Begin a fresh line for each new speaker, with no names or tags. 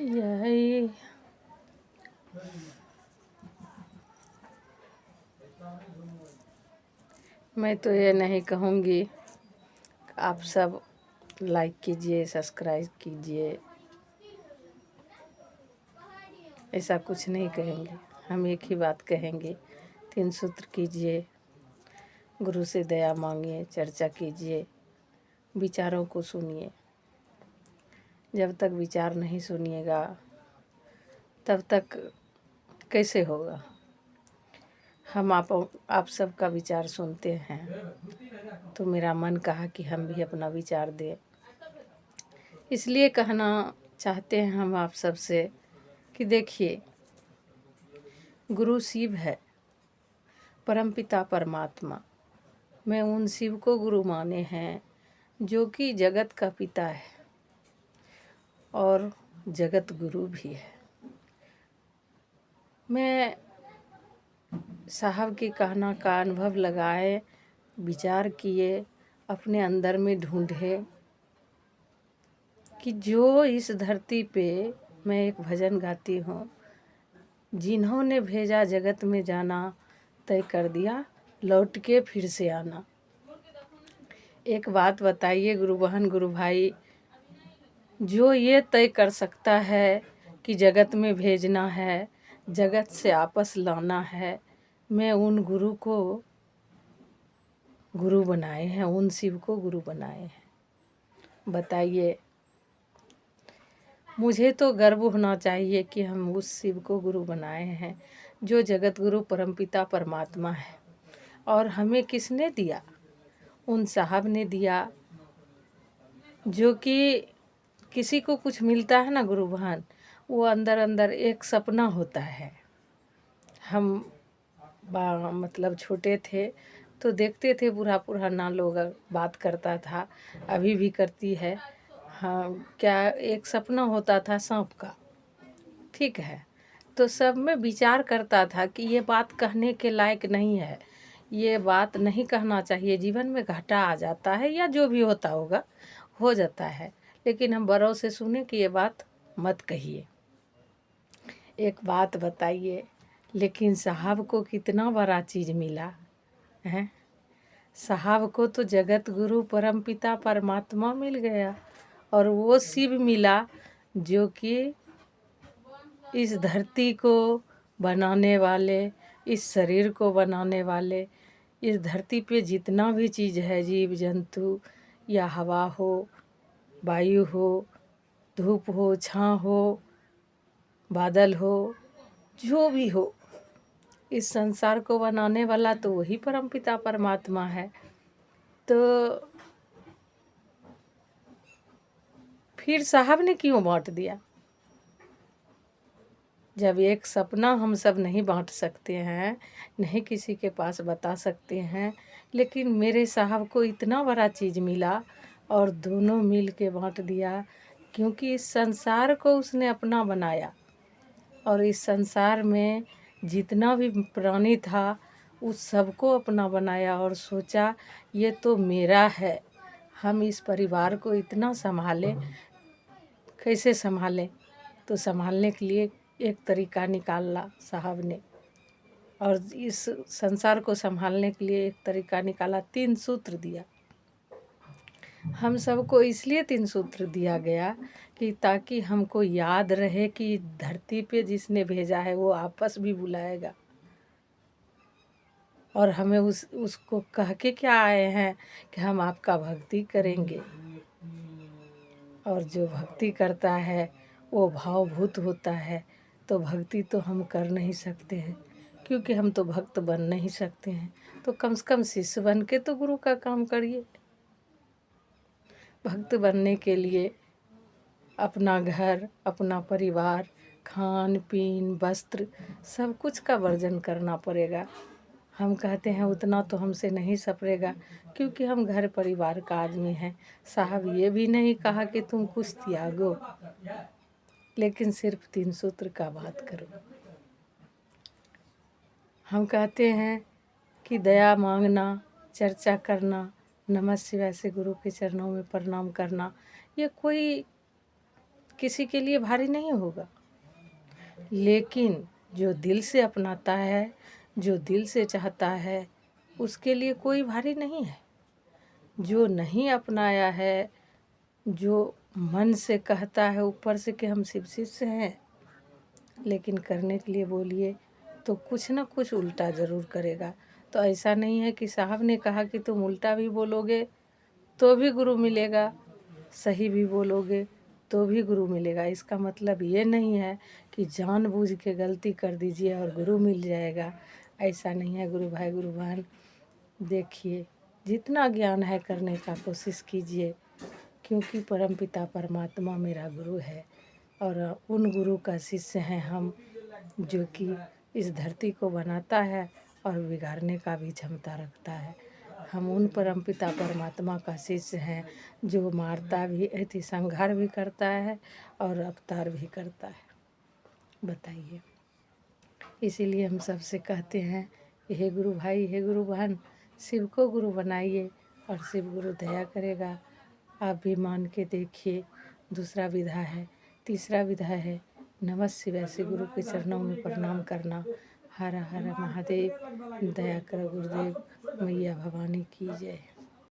यही मैं तो ये नहीं कहूँगी। आप सब लाइक कीजिए, सब्सक्राइब कीजिए, ऐसा कुछ नहीं कहेंगे। हम एक ही बात कहेंगे, 3 सूत्र कीजिए, गुरु से दया मांगिए, चर्चा कीजिए, विचारों को सुनिए। जब तक विचार नहीं सुनिएगा तब तक कैसे होगा। हम आप सबका विचार सुनते हैं तो मेरा मन कहा कि हम भी अपना विचार दें। इसलिए कहना चाहते हैं हम आप सबसे कि देखिए, गुरु शिव है, परमपिता परमात्मा। मैं उन शिव को गुरु माने हैं जो कि जगत का पिता है और जगत गुरु भी है। मैं साहब के कहना का अनुभव लगाए, विचार किए, अपने अंदर में ढूंढे कि जो इस धरती पे मैं एक भजन गाती हूँ, जिन्होंने भेजा जगत में जाना, तय कर दिया लौट के फिर से आना। एक बात बताइए गुरु बहन, गुरु भाई, जो ये तय कर सकता है कि जगत में भेजना है, जगत से आपस लाना है, मैं उन गुरु को गुरु बनाए हैं, उन शिव को गुरु बनाए हैं। बताइए, मुझे तो गर्व होना चाहिए कि हम उस शिव को गुरु बनाए हैं जो जगत गुरु परमपिता परमात्मा है। और हमें किसने दिया? उन साहब ने दिया। जो कि किसी को कुछ मिलता है ना गुरु बहन, वो अंदर अंदर एक सपना होता है। हम मतलब छोटे थे तो देखते थे, बूढ़ा पुराना लोग बात करता था, अभी भी करती है। हाँ, क्या एक सपना होता था सांप का, ठीक है। तो सब में विचार करता था कि ये बात कहने के लायक नहीं है, ये बात नहीं कहना चाहिए, जीवन में घाटा आ जाता है या जो भी होता होगा हो जाता है, लेकिन हम बड़ों से सुने कि ये बात मत कहिए। एक बात बताइए, लेकिन साहब को कितना बड़ा चीज़ मिला है। साहब को तो जगत गुरु परमपिता परमात्मा मिल गया और वो शिव मिला जो कि इस धरती को बनाने वाले, इस शरीर को बनाने वाले, इस धरती पे जितना भी चीज़ है, जीव जंतु या हवा हो, वायु हो, धूप हो, छाँव हो, बादल हो, जो भी हो, इस संसार को बनाने वाला तो वही परमपिता परमात्मा है। तो फिर साहब ने क्यों बांट दिया? जब एक सपना हम सब नहीं बांट सकते हैं, नहीं किसी के पास बता सकते हैं, लेकिन मेरे साहब को इतना बड़ा चीज़ मिला और दोनों मिल के बांट दिया, क्योंकि इस संसार को उसने अपना बनाया और इस संसार में जितना भी प्राणी था उस सबको अपना बनाया और सोचा ये तो मेरा है, हम इस परिवार को इतना संभालें। कैसे संभालें? तो संभालने के लिए एक तरीका निकाला साहब ने, और इस संसार को संभालने के लिए एक तरीका निकाला, 3 सूत्र दिया। हम सबको इसलिए 3 सूत्र दिया गया कि ताकि हमको याद रहे कि धरती पे जिसने भेजा है वो आपस भी बुलाएगा, और हमें उसको कह के क्या आए हैं कि हम आपका भक्ति करेंगे। और जो भक्ति करता है वो भावभूत होता है, तो भक्ति तो हम कर नहीं सकते हैं, क्योंकि हम तो भक्त बन नहीं सकते हैं। तो कम से कम शिष्य बन के तो गुरु का काम करिए। भक्त बनने के लिए अपना घर, अपना परिवार, खान पीन, वस्त्र, सब कुछ का वर्जन करना पड़ेगा। हम कहते हैं उतना तो हमसे नहीं सपरेगा, क्योंकि हम घर परिवार का आदमी हैं। साहब ये भी नहीं कहा कि तुम कुछ त्यागो, लेकिन सिर्फ 3 सूत्र का बात करो। हम कहते हैं कि दया मांगना, चर्चा करना, नमः शिवाय से गुरु के चरणों में प्रणाम करना, ये कोई किसी के लिए भारी नहीं होगा, लेकिन जो दिल से अपनाता है, जो दिल से चाहता है, उसके लिए कोई भारी नहीं है। जो नहीं अपनाया है, जो मन से कहता है ऊपर से कि हम शिव शिष्य हैं, लेकिन करने के लिए बोलिए तो कुछ ना कुछ उल्टा ज़रूर करेगा। तो ऐसा नहीं है कि साहब ने कहा कि तुम उल्टा भी बोलोगे तो भी गुरु मिलेगा, सही भी बोलोगे तो भी गुरु मिलेगा। इसका मतलब ये नहीं है कि जानबूझ के गलती कर दीजिए और गुरु मिल जाएगा, ऐसा नहीं है। गुरु भाई गुरु बहन, देखिए जितना ज्ञान है करने का कोशिश कीजिए, क्योंकि परमपिता परमात्मा मेरा गुरु है और उन गुरु का शिष्य हैं हम, जो कि इस धरती को बनाता है और बिगाड़ने का भी क्षमता रखता है। हम उन परमपिता परमात्मा का शिष्य हैं जो मारता भी संहार भी करता है और अवतार भी करता है। बताइए, इसीलिए हम सबसे कहते हैं कि हे गुरु भाई, हे गुरु बहन, शिव को गुरु बनाइए और शिव गुरु दया करेगा। आप भी मान के देखिए। दूसरा विधा है, तीसरा विधा है नमः शिवाय से गुरु के चरणों में प्रणाम करना। हर हर महादेव, दया करो गुरुदेव, मैया भवानी की जय।